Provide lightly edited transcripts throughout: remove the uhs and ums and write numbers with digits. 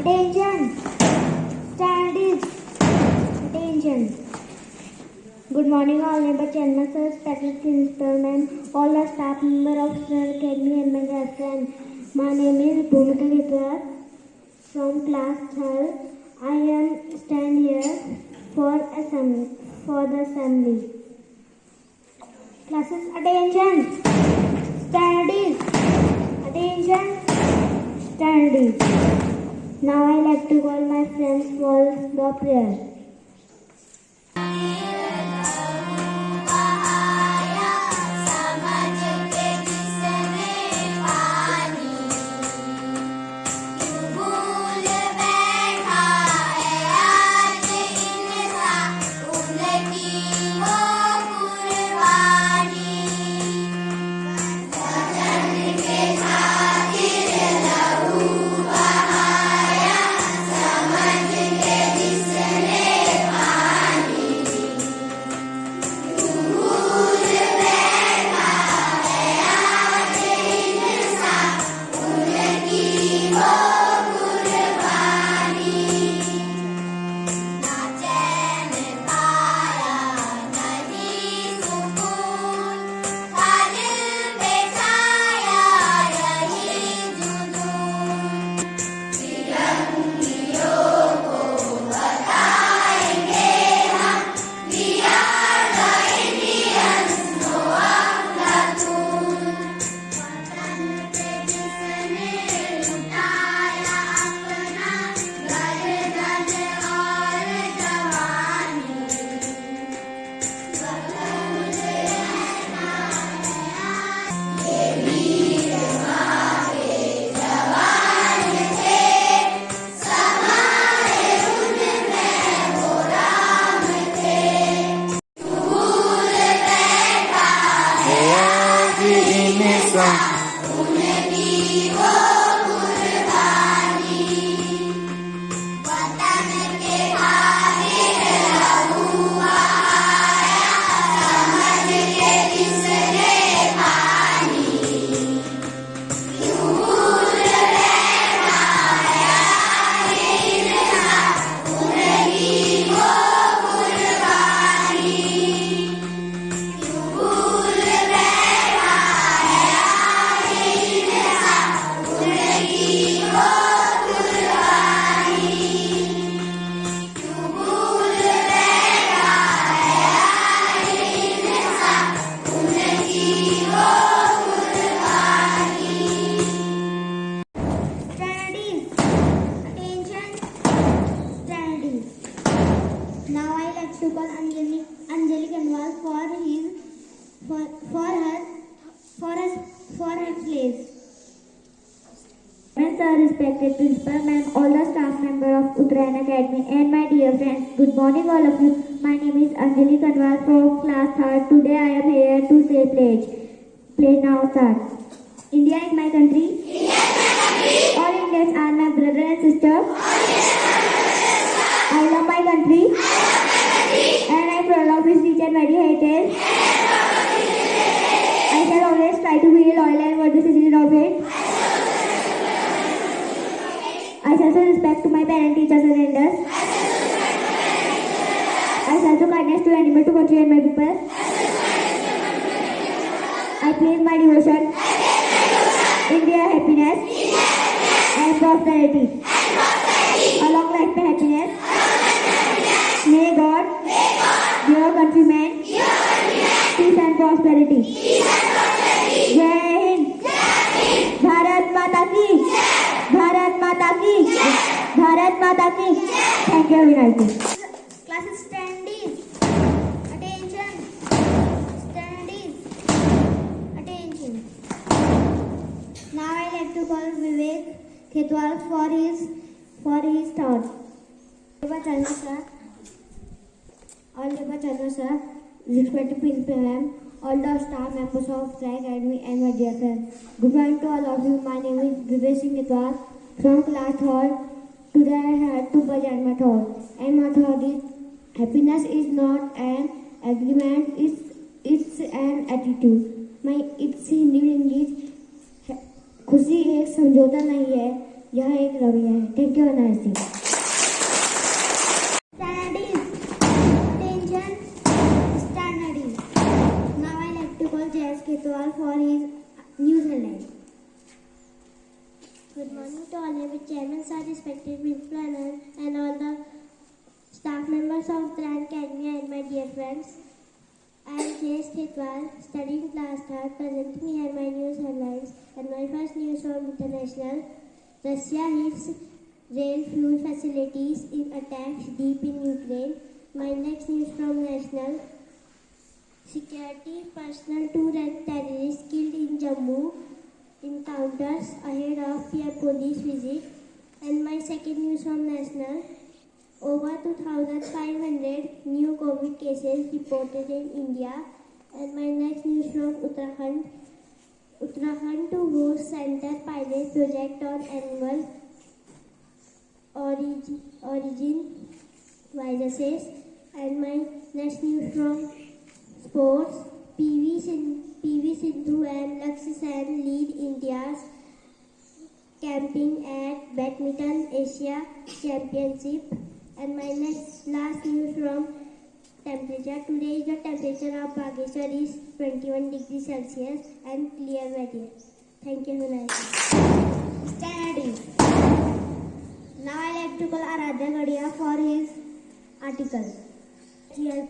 Attention! Stand is. Attention! Good morning all neighbor children, sir, respected principal ma'am, all the staff member of Sir Academy and my dear friend. My name is Bhumika Gitwar from class 3rd. I am stand here for the assembly. Classes, attention! Stand is. Attention! Stand is. Now I like to call my friends for the prayer. To call Anjali Kanwal for her place. Sir, respected principal ma'am, all the staff member of Uttarayan Academy and my dear friends, good morning all of you. My name is Anjali Kanwal from class 3rd. Today I am here to say pledge. Pledge now start. India is my country. All Indians are my brother and sister. I love my country. And I am proud of its rich and varied heritage. I shall always try to be loyal and worthy citizen of it. I shall show respect to my parents, teachers and elders. I shall show kindness to animals, to country and my people. I place my devotion. India happiness and prosperity. A long life and happiness. May God, dear countrymen, peace and prosperity. Jai Hind. Bharat Mata Ki. Bharat Mata Ki. Bharat Mata Ki. Thank you, Vinayati. Classes standing. Attention. Standing. Attention. Now I like to call Vivek Khetwal for his thoughts. All the sir, respected principal ma'am, all the staff members of Sir Academy and my dear friends. Good morning to all of you. My name is Vivek Singh Gitwal from class 3rd. Today I had to present my thought. And my thought is, happiness is not an agreement, it's an attitude. It's Hindi English. खुशी एक समझौता नहीं है, यह एक रवैया है. Thank you. Nice day. Standards. Attention. Standards. Now I like to call Jayas Ketwal for his news headline. Good morning to all our chairman, sir, respected principal, and all the staff members of Grand Academy and my dear friends. I am Jayas Ketwal, studying class 3rd, presenting here my news headlines and my first news from international. Russia hits rail fuel facilities in attacks deep in Ukraine. My next news from national. Security personnel, 2 red terrorists killed in Jammu. Encounters ahead of a police visit. And my second news from national. Over 2,500 new COVID cases reported in India. And my next news from Uttarakhand. Uttarakhand to host center pilot project on animal origin viruses. And my next news from sports. PV Sindhu and Lakshya Sen lead India's camping at Badminton Asia Championship. And my last news from temperature. Today is the temperature of Bageshwar is 21 degrees Celsius and clear weather. Thank you. Standing. Now I like to call Aradhya Gadia for his article. Here,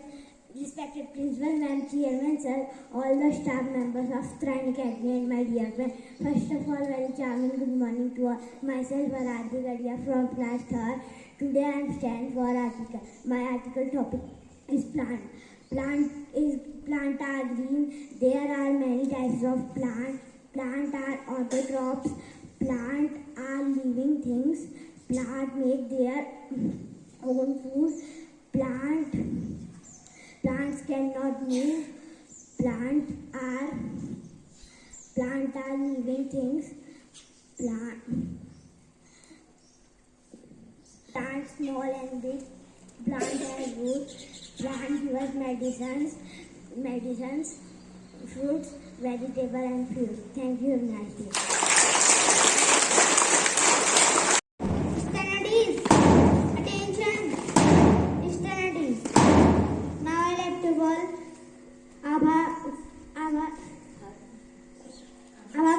respected principal and chairman sir, all the staff members of Grand Academy and my dear friend. First of all, very charming good morning to all. Myself Aradhya Gadia from class 3rd. Today I am standing for article. My article topic is plant. Plant are green. There are many types of plant. Plant are autotrophs. Plant are living things. Plant make their own food. Plants cannot move. Plants are living things. Plants small and big. Plant has roots. Plant give us medicines, fruits, vegetable and food. Thank you. Have a nice day. Studies. Attention. Studies. Now I like to call Abha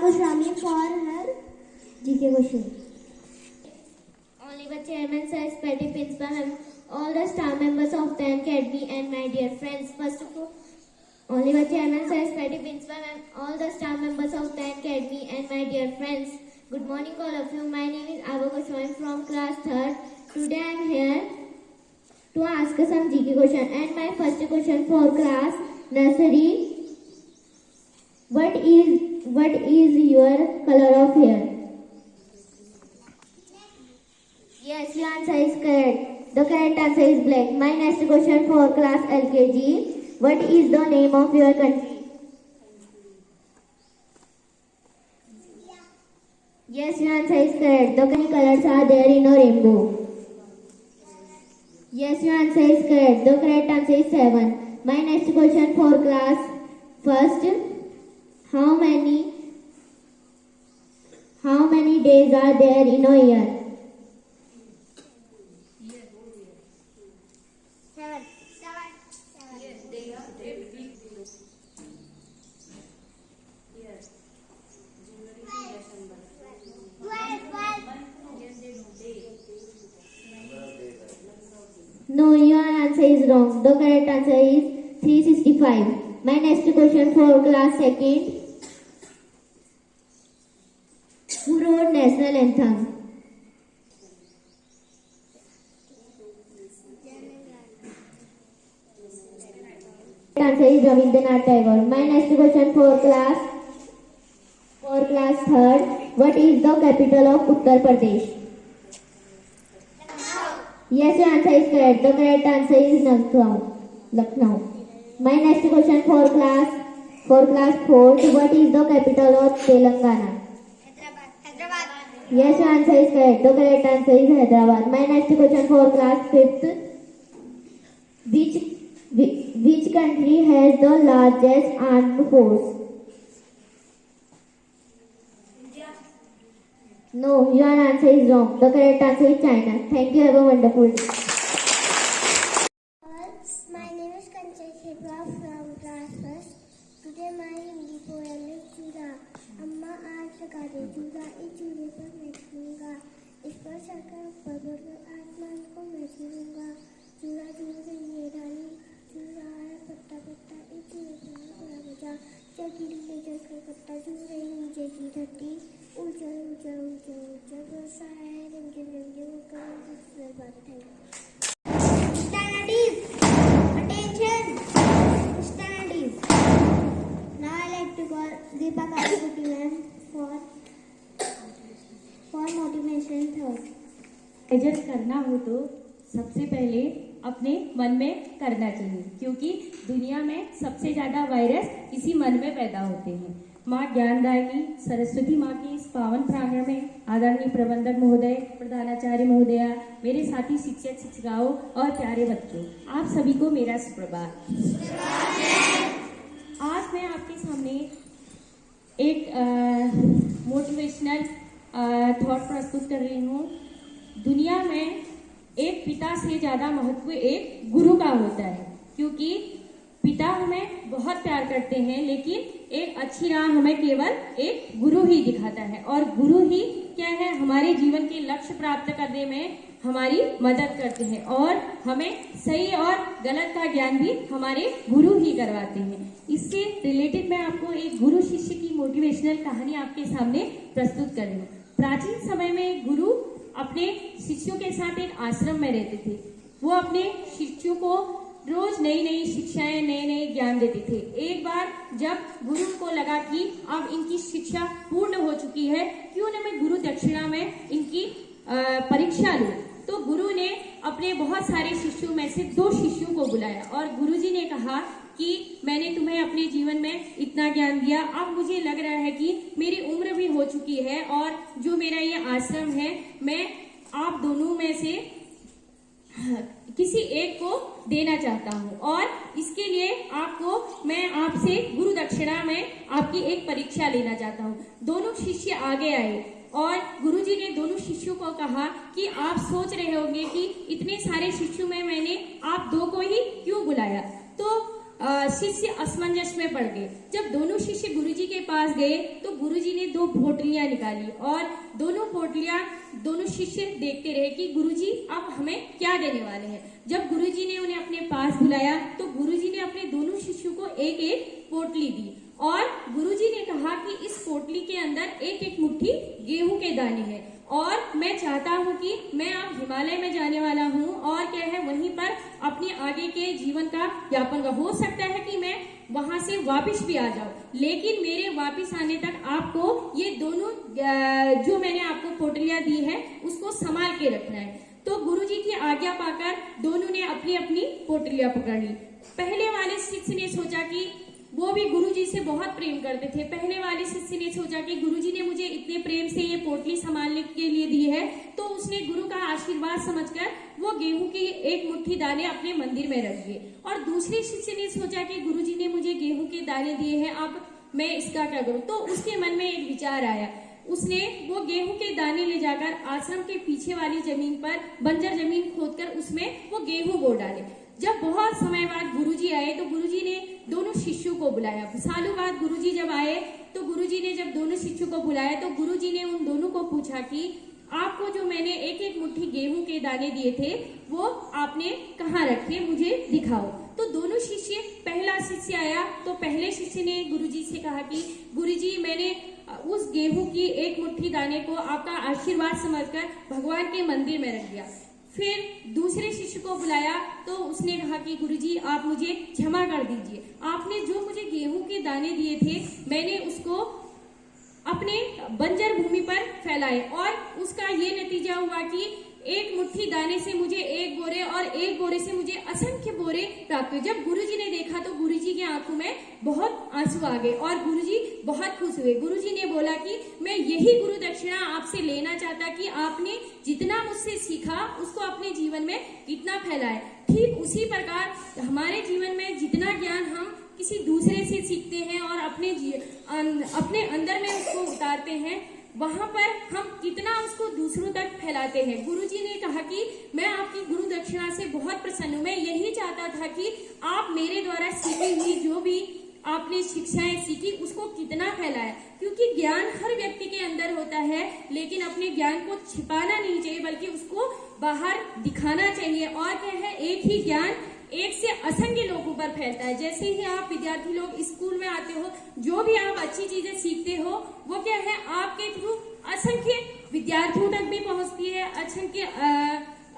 Goswami for her GK question. Only the chairman, sir, petty principal, and all the staff members of the academy and my dear friends. First of all, only the chairman, sir, petty principal, and all the staff members of the academy and my dear friends. Good morning, all of you. My name is Abha Goswami from class 3rd. Today I am here to ask some GK question. And my first question for class nursery. What is your color of hair? Yes, your answer is correct. The correct answer is black. My next question for class LKG. What is the name of your country? Yes, your answer is correct. The many colors are there in a rainbow. Yes, your answer is correct. The correct answer is 7. My next question for class first. How many days are there in a year? 7. No, your answer is wrong. The correct answer is 365. My next question for class 2nd. Who wrote national anthem? The answer is Rabindranath Tagore. My next question for class 3rd. What is the capital of Uttar Pradesh? Yes, your answer is correct. The correct answer is Lucknow. My next question for class 4th. What is the capital of Telangana? Hyderabad. Yes, your answer is correct. The correct answer is Hyderabad. My next question for class 5th. Which country has the largest armed force? India. No, your answer is wrong. The correct answer is China. Thank you. Have a wonderful day. My name is Kanchan Shilpa from class first. Today my Hindi poem is चूल्हा। अम्मा आग लगा दे चूल्हा, इस चूल्हे पर मैं चूल्हा, इस पर चढ़कर ऊपर बढ़कर आसमान को मैं छूऊंगा। चूल्हा चूल गई है डाली, चूल्हा है पत्ता पत्ता, इस चूल्हे पर मैं बड़ा बजा, चकीली ले चलकर कट्टा, चूल रही नीचे की धरती, ऊंचा ऊंचा ऊंचा ऊंचा बरसा है रंगे रंगे ऊपर बात है। Standardies. Attention. Standardies. Now I like to call Deepa Kalakuti ma'am for motivation thought. Adjust करना हो तो सबसे पहले अपने मन में करना चाहिए, क्योंकि दुनिया में सबसे ज्यादा वायरस इसी मन में पैदा होते हैं। माँ ज्ञानदायिनी सरस्वती माँ के इस पावन प्रांगण में आदरणीय प्रबंधक महोदय, प्रधानाचार्य महोदया, मेरे साथी शिक्षक शिक्षिकाओं और प्यारे बच्चों, आप सभी को मेरा सुप्रभात। आज मैं आपके सामने एक मोटिवेशनल थॉट प्रस्तुत कर रही हूँ। दुनिया में एक पिता से ज्यादा महत्व एक गुरु का होता है, क्योंकि पिता हमें बहुत प्यार करते हैं, लेकिन एक अच्छी राह हमें केवल एक गुरु ही दिखाता है। और गुरु ही क्या है, हमारे जीवन के लक्ष्य प्राप्त करने में हमारी मदद करते हैं और हमें सही और गलत का ज्ञान भी हमारे गुरु ही करवाते हैं। इससे रिलेटेड मैं आपको एक गुरु शिष्य की मोटिवेशनल कहानी आपके सामने प्रस्तुत कर रही हूँ। प्राचीन समय में एक गुरु अपने शिष्यों के साथ एक आश्रम में रहते थे। वो अपने शिष्यों को रोज नई नई शिक्षाएं, नए नए ज्ञान देते थे। एक बार जब गुरु को लगा कि अब इनकी शिक्षा पूर्ण हो चुकी है, क्यों न मैं गुरु दक्षिणा में इनकी परीक्षा लूं, तो गुरु ने अपने बहुत सारे शिष्यों में से 2 शिष्यों को बुलाया और गुरुजी ने कहा कि मैंने तुम्हें अपने जीवन में इतना ज्ञान दिया, अब मुझे लग रहा है कि मेरी उम्र भी हो चुकी है और जो मेरा ये आश्रम है, मैं आप दोनों में से किसी एक को देना चाहता हूँ और इसके लिए मैं आपसे गुरु दक्षिणा में आपकी एक परीक्षा लेना चाहता हूँ। दोनों शिष्य आगे आए और गुरुजी ने दोनों शिष्यों को कहा कि आप सोच रहे होंगे कि इतने सारे शिष्यों में मैंने आप 2 को ही क्यों बुलाया। तो शिष्य असमंजस में पड़ गए। जब दोनों शिष्य गुरुजी के पास गए तो गुरुजी ने 2 पोटलियां निकाली और दोनों पोटलियां दोनों शिष्य देखते रहे कि गुरुजी अब हमें क्या देने वाले हैं। जब गुरुजी ने उन्हें अपने पास बुलाया तो गुरुजी ने अपने दोनों शिष्यों को एक एक पोटली दी और गुरुजी ने कहा कि इस पोटली के अंदर एक एक मुट्ठी गेहूं के दाने हैं और मैं चाहता हूं कि मैं अब हिमालय में जाने वाला हूं और क्या है, वहीं पर अपने आगे के जीवन का यापन का हो सकता है कि मैं वहां से वापस भी आ जाऊं, लेकिन मेरे वापस आने तक आपको ये दोनों जो मैंने आपको पोटलियां दी है उसको संभाल के रखना है। तो गुरुजी की आज्ञा पाकर दोनों ने अपनी अपनी पोटलियां पकड़ ली। पहले वाले शिष्य ने सोचा कि वो भी गुरुजी से बहुत प्रेम करते थे। पहले वाले शिष्य ने सोचा कि गुरुजी ने मुझे इतने प्रेम से ये पोटली संभालने के लिए दी है, तो उसने गुरु का आशीर्वाद समझकर वो गेहूं की एक मुट्ठी दाने अपने मंदिर में रख दिए। और दूसरे शिष्य ने सोचा कि गुरुजी ने मुझे गेहूं के दाने दिए हैं, अब मैं इसका क्या करूं। तो उसके मन में एक विचार आया, उसने वो गेहूं के दाने ले जाकर आश्रम के पीछे वाली जमीन पर बंजर जमीन खोदकर उसमें वो गेहूं बो डाले। जब बहुत समय बाद गुरुजी आए तो गुरुजी ने दोनों शिष्यों को बुलाया। सालों बाद गुरुजी जब आए तो गुरुजी ने जब दोनों शिष्यों को बुलाया तो गुरुजी ने उन दोनों को पूछा कि आपको जो मैंने एक एक मुट्ठी गेहूं के दाने दिए थे वो आपने कहाँ रखे, मुझे दिखाओ। तो दोनों शिष्य, पहला शिष्य आया तो पहले शिष्य ने गुरुजी से कहा कि गुरुजी मैंने उस गेहूं की एक मुट्ठी दाने को आपका आशीर्वाद समझकर भगवान के मंदिर में रख दिया। फिर दूसरे शिष्य को बुलाया तो उसने कहा कि गुरुजी आप मुझे क्षमा कर दीजिए, आपने जो मुझे गेहूं के दाने दिए थे मैंने उसको अपने बंजर भूमि पर फैलाए और उसका ये नतीजा हुआ कि एक मुट्ठी दाने से मुझे 1 बोरे और 1 बोरे से मुझे असंख्य बोरे प्राप्त हुए। जब गुरुजी ने देखा तो गुरुजी की आंखों में बहुत आंसू आ गए और गुरुजी बहुत खुश हुए। गुरुजी ने बोला कि मैं यही गुरु दक्षिणा आपसे लेना चाहता कि आपने जितना मुझसे सीखा उसको अपने जीवन में कितना फैलाए। ठीक उसी प्रकार हमारे जीवन में जितना ज्ञान हम किसी दूसरे से सीखते हैं और अपने अंदर में उसको उतारते हैं, वहां पर हम कितना उसको दूसरों तक फैलाते हैं। गुरुजी ने कहा कि मैं आपकी गुरु दक्षिणा से बहुत प्रसन्न हूँ। मैं यही चाहता था कि आप मेरे द्वारा सीखी हुई जो भी आपने शिक्षाएं सीखी उसको कितना फैलाया, क्योंकि ज्ञान हर व्यक्ति के अंदर होता है, लेकिन अपने ज्ञान को छिपाना नहीं चाहिए बल्कि उसको बाहर दिखाना चाहिए। और क्या है, एक ही ज्ञान एक से असंख्य लोगों पर फैलता है। जैसे ही आप विद्यार्थी लोग स्कूल में आते हो, जो भी आप अच्छी चीजें सीखते हो वो क्या है आपके थ्रू असंख्य विद्यार्थियों तक भी पहुंचती है, असंख्य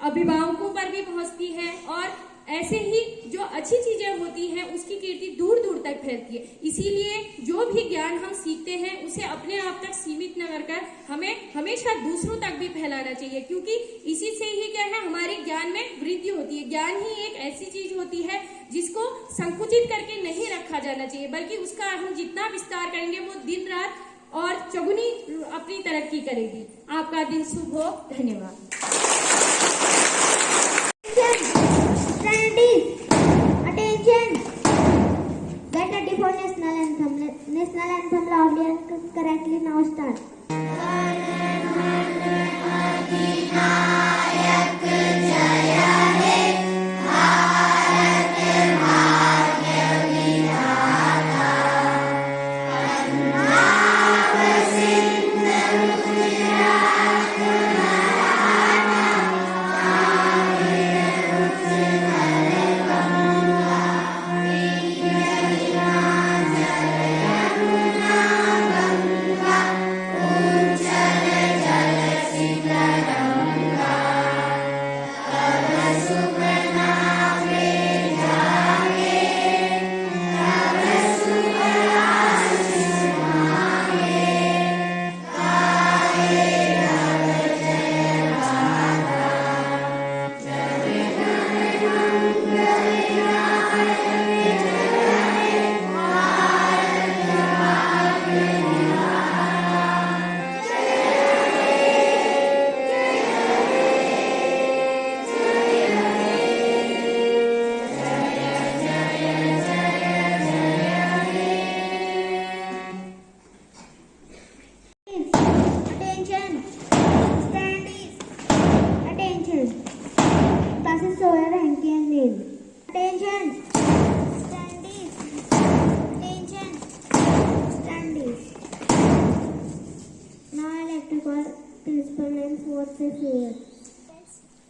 अभिभावकों पर भी पहुंचती है, और ऐसे ही जो अच्छी चीजें होती हैं उसकी कीर्ति दूर दूर तक फैलती है। इसीलिए जो भी ज्ञान हम सीखते हैं उसे अपने आप तक सीमित न कर हमें हमेशा दूसरों तक भी फैलाना चाहिए, क्योंकि इसी से ही क्या है हमारे ज्ञान में वृद्धि होती है। ज्ञान ही एक ऐसी चीज होती है जिसको संकुचित करके नहीं रखा जाना चाहिए, बल्कि उसका हम जितना विस्तार करेंगे वो दिन रात और चौगुनी अपनी तरक्की करेगी। आपका दिन शुभ हो। धन्यवाद। Attention! Get ready for national anthem. National anthem loudly and correctly now start. Attention! Standees! Attention! Classes over Hanky and Neil. Attention! Standees! Attention! Standees! Now I like to call principal names for the fear.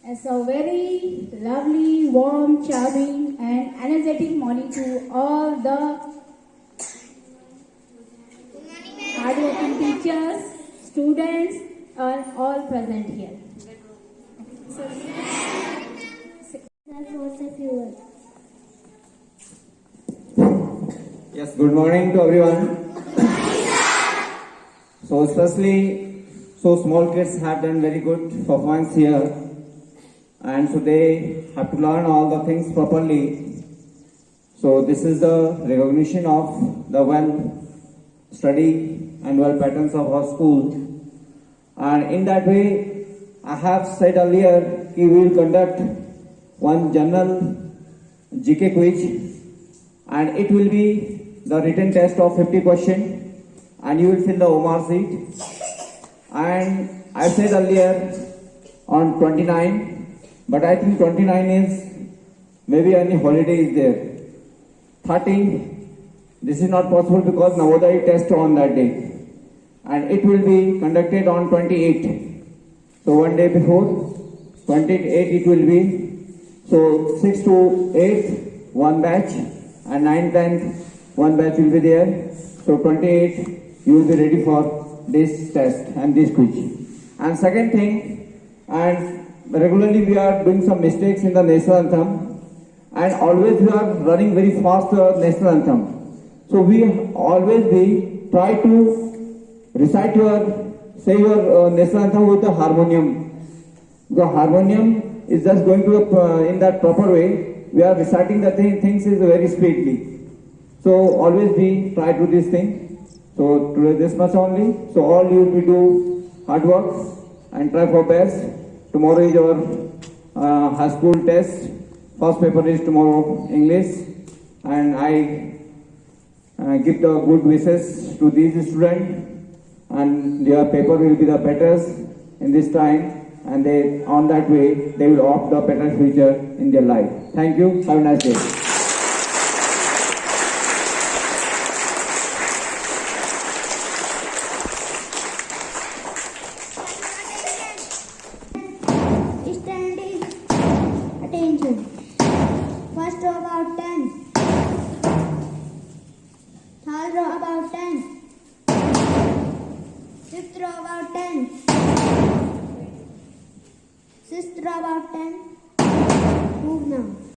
It's a very lovely, warm, charming and energetic morning to all the hardworking teachers, students are all present here. For the fear. Yes, good morning to everyone. So especially, so small kids have done very good performance here, and so they have to learn all the things properly. So this is the recognition of the well study and well patterns of our school, and in that way, I have said earlier we will conduct one general GK quiz, and it will be the written test of 50 questions, and you will fill the OMR sheet. And I said earlier on 29, but I think 29 is maybe any holiday is there. 30, this is not possible because Navodaya test on that day, and it will be conducted on 28. So one day before 28 it will be. So 6 to 8 one batch, and 9, 10 one batch will be there. So 28 you will be ready for this test and this quiz. And second thing, and regularly we are doing some mistakes in the national anthem, and always we are running very fast the national anthem. So we always be try to recite say your national anthem with the harmonium. The harmonium is just going to in that proper way. We are reciting the things is very speedily. So always we try to do this thing. So today this much only. So all you will do hard work and try for best. Tomorrow is our high school test. First paper is tomorrow English, and I give the good wishes to these students, and their paper will be the better in this time, and they on that way they will opt the better future in their life. Thank you. Have a nice day. Standing. Attention. First row about 10. Third row about 10. Fifth row about 10. Sixth row about 10. Move now.